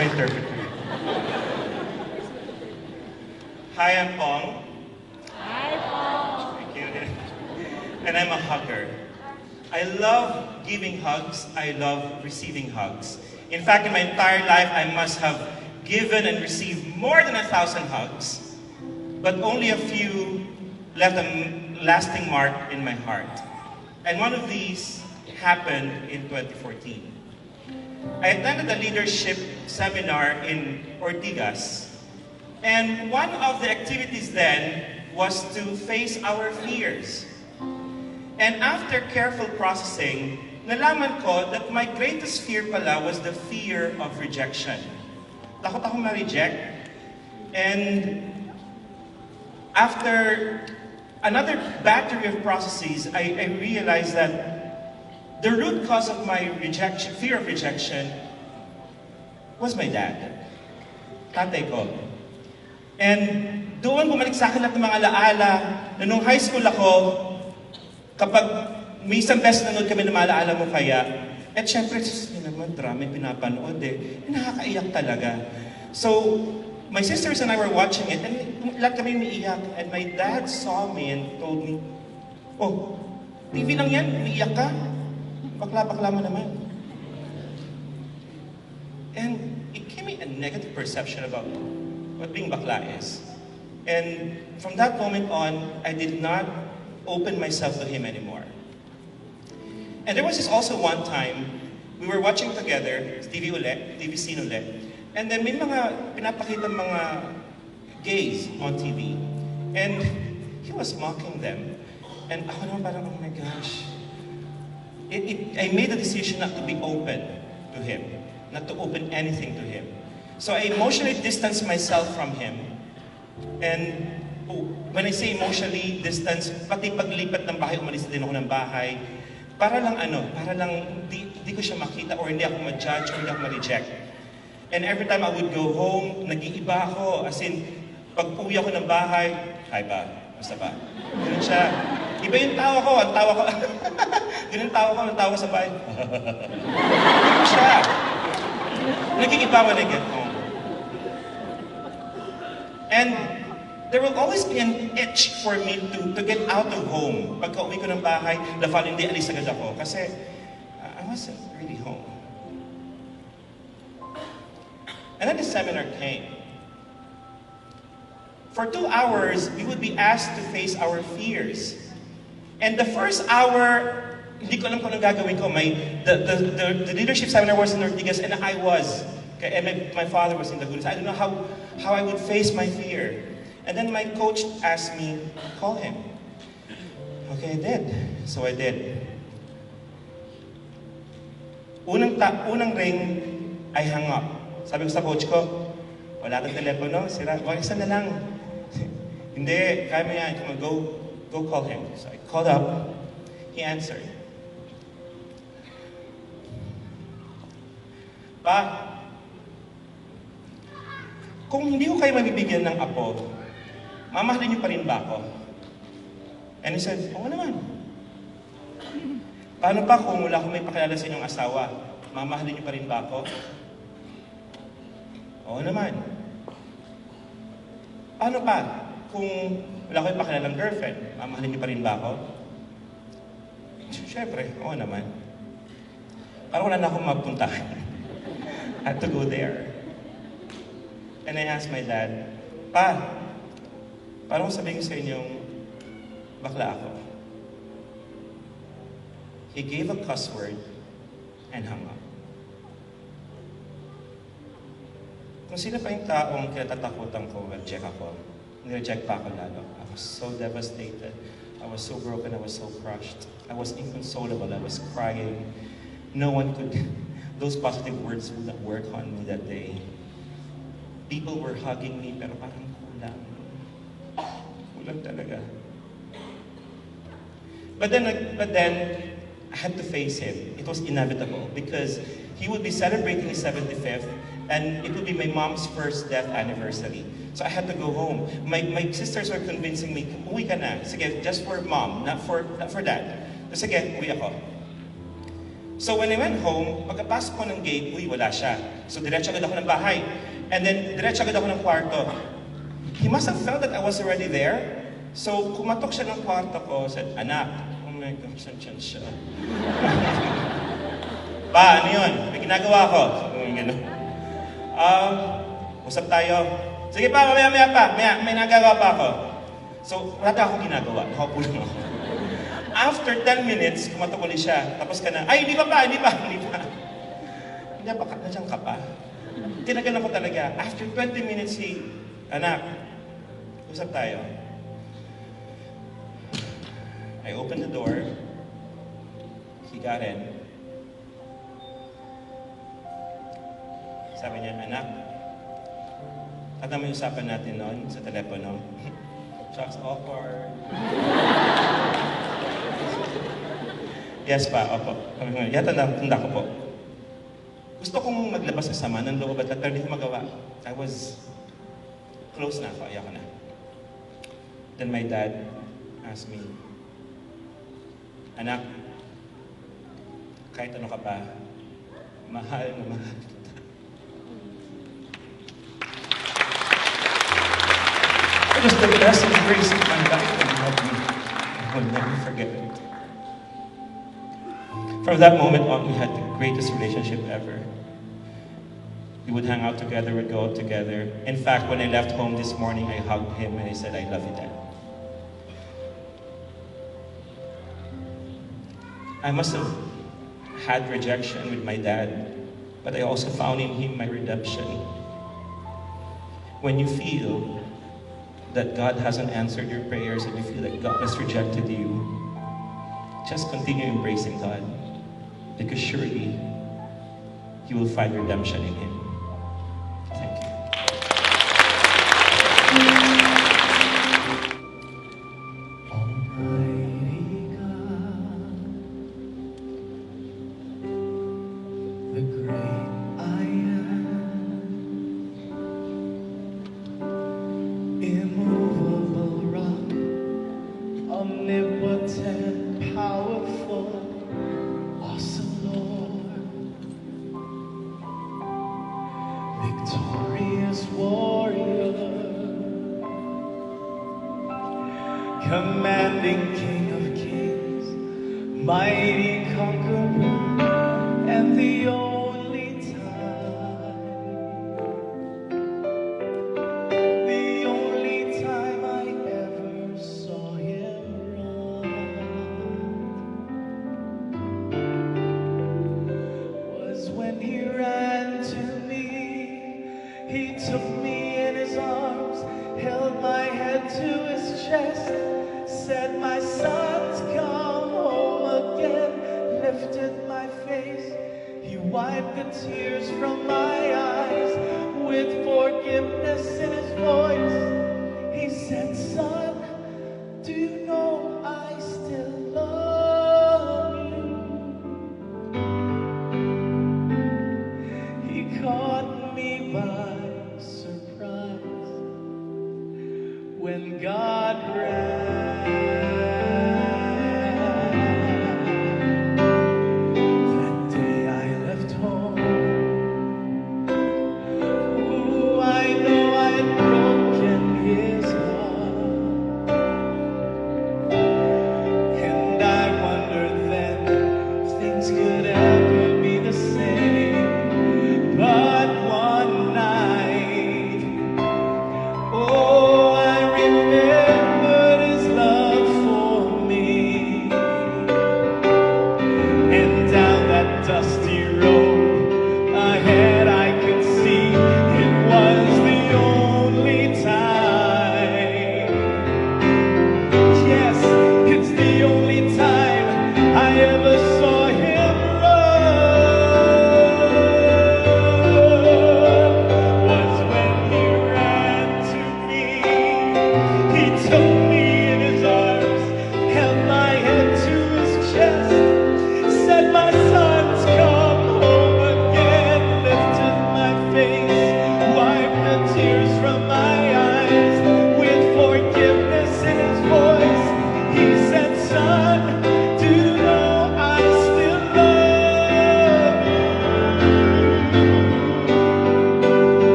my interpreter. Hi, I'm Pong. Hi, Pong. Thank you. And I'm a hugger. I love giving hugs. I love receiving hugs. In fact, in my entire life, I must have given and received more than 1,000 hugs, but only a few left a lasting mark in my heart. And one of these happened in 2014. I attended a leadership seminar in Ortigas, and one of the activities then was to face our fears. And after careful processing, nalaman ko that my greatest fear pala was the fear of rejection. Takot ako ma-reject. And after another battery of processes, I realized that the root cause of my rejection, fear of rejection, was my dad. Tatay ko. And doon bumalik sa akin lahat ng mga alaala na nung high school ako, kapag may isang beses nanood kami na maalaala mo kaya, at syempre, yun naman, drama yung pinapanood nakakaiyak talaga. So, my sisters and I were watching it, and lahat kami umiiyak. And my dad saw me and told me, "Oh, TV lang yan, umiiyak ka? Bakla-bakla mo naman." And it gave me a negative perception about what being bakla is. And from that moment on, I did not open myself to him anymore. And there was also one time, we were watching together, TV scene ulit, and then may mga pinapakita mga gays on TV. And he was mocking them. And ako naman parang, oh my gosh. I made a decision not to be open to him, not to open anything to him. So I emotionally distanced myself from him. And when I say emotionally distance, pati paglipat ng bahay, umalis din ako ng bahay. Para lang di ko siya makita or hindi ako ma-judge or hindi ako ma-reject. And every time I would go home, nag-iiba ako. As in, pag uwi ako ng bahay, hi ba? Basta ba? Ganun siya. Iba yung tawa ko, ang tawa ko. Ganun ang tawa sa bahay. Ganun siya. Nag-iiba when I get home. And there will always be an itch for me to get out of home. Pagka uwi ko ng bahay, the following day, alis agad ako. Kasi I wasn't really home. And then the seminar came. For 2 hours, we would be asked to face our fears. And the first hour, hindi ko alam kung anong gagawin ko. The leadership seminar was in Ortigas, and I was. Okay, and my father was in the Gulis. I don't know how I would face my fear. And then my coach asked me, call him. Okay, I did. So I did. Unang ring, I hung up. Sabi ko sa coach ko, wala kang telepono, sira. Wag isa na lang. Hindi, kaya mo yan. Come on, go call him. So I called up. He answered. Pa, kung hindi ko kayo mabibigyan ng apo, mamahalin niyo pa rin ba ako? And he said, oo naman. Paano pa kung wala akong may pakilala sa inyong asawa? Mamahalin niyo pa rin ba ako? Oo naman. Paano pa kung wala akong pakilalang girlfriend? Mamahalin niyo pa rin ba ako? Siyempre, oo naman. Parang wala na akong mapuntahan. I had to go there. And I asked my dad, Pa, paano ko sabihin sa inyong bakla ako? He gave a cuss word and hung up. Kung sino pa yung taong kinatatakutan ko, reject ako. Nireject pa ako lalo. I was so devastated. I was so broken. I was so crushed. I was inconsolable. I was crying. No one could, those positive words would not work on me that day. People were hugging me, pero parang kulang. Kulang talaga. But then I had to face him. It was inevitable because he would be celebrating his 75th, and it would be my mom's first death anniversary. So I had to go home. My sisters were convincing me, uwi ka na. Sige, just for mom, not for dad. So sige, uwi ako. So when I went home, pagkapasok ko ng gate, wala siya. So diretso agad ako ng bahay. And then diretso agad ako ng kwarto. He must have felt that I was already there. So kumatok siya ng kwarto ko, said, "Anak." Oh my gosh, nandiyan siya. "Pa, ano yun? May ginagawa ko." So, gano'n. Usap tayo. "Sige pa, mamaya pa. May nagagawa pa ako." So, wala na akong ginagawa. Nakaupo lang ako. After 10 minutes, kumatok ulit siya. Tapos ka na, "Ay, hindi pa. Hindi pa, nandiyan ka pa." Tinagalan ko talaga. After 20 minutes, "Anak, usap tayo." I opened the door. He got in. Sabi niya, "Anak, at may usapan natin noon sa telepono." Shucks, awkward. "Yes pa, opo." Tanda ko po. Gusto kong maglabas ng sama ng loob at hindi ko magawa. I was close na ako, ayoko na. Then my dad asked me, "Anak, kahit ano ka pa, mahal na mahal kita." It was the best embrace of my life and helped me. I will never forget it. From that moment on, we had the greatest relationship ever. We would hang out together, we'd go out together. In fact, when I left home this morning, I hugged him and I said, "I love you, Dad." I must have had rejection with my dad, but I also found in him my redemption. When you feel that God hasn't answered your prayers and you feel that God has rejected you, just continue embracing God, because surely you will find redemption in Him. Thank you. Almighty God, the great I am, immovable rock, omnipotent, powerful, awesome Lord, victorious warrior, commanding King of kings, mighty conqueror, and the only time I ever saw him run was when he ran to me. He took me in his arms, held my head to his chest, said, "My son's come home again," lifted my face. He wiped the tears from my eyes with forgiveness in his voice. He said, "Son, do you know I still love you?" He caught me by surprise when God ran. That day I left home. Ooh, I know I had broken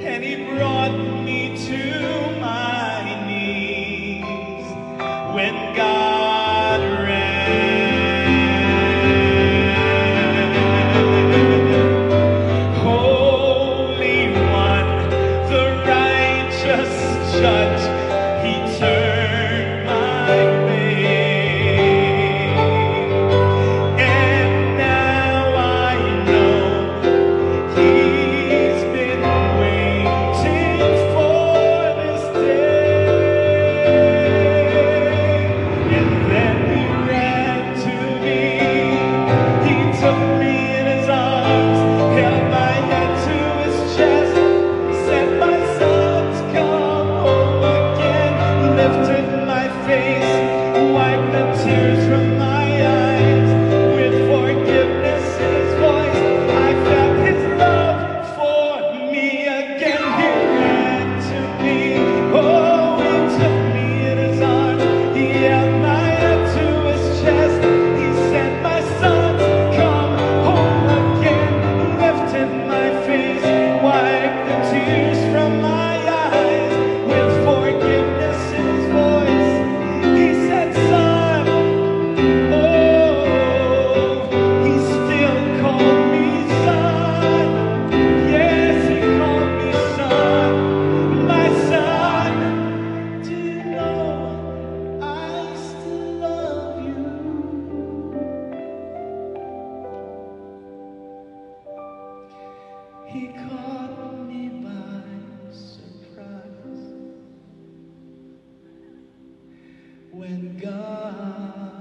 and he brought me to my knees when God ran. Holy One, the righteous Judge, he turned my way. And now I know he's been waiting for this day. And then he ran to me, he took me in his arms, held my head to his chest, said, "My son's come home again," lifted my face, wiped the tears from my eyes, with forgiveness in his voice, I felt his love for me again. He ran to me, oh, he took me in his arms, he held my head to his chest, he said, "My son's come home again," lifted my face, wiped the tears from my eyes, with forgiveness in his voice, he said, "Son," oh, he still called me son. Yes, he called me son. My son, do you know I still love you? He caught me by surprise when God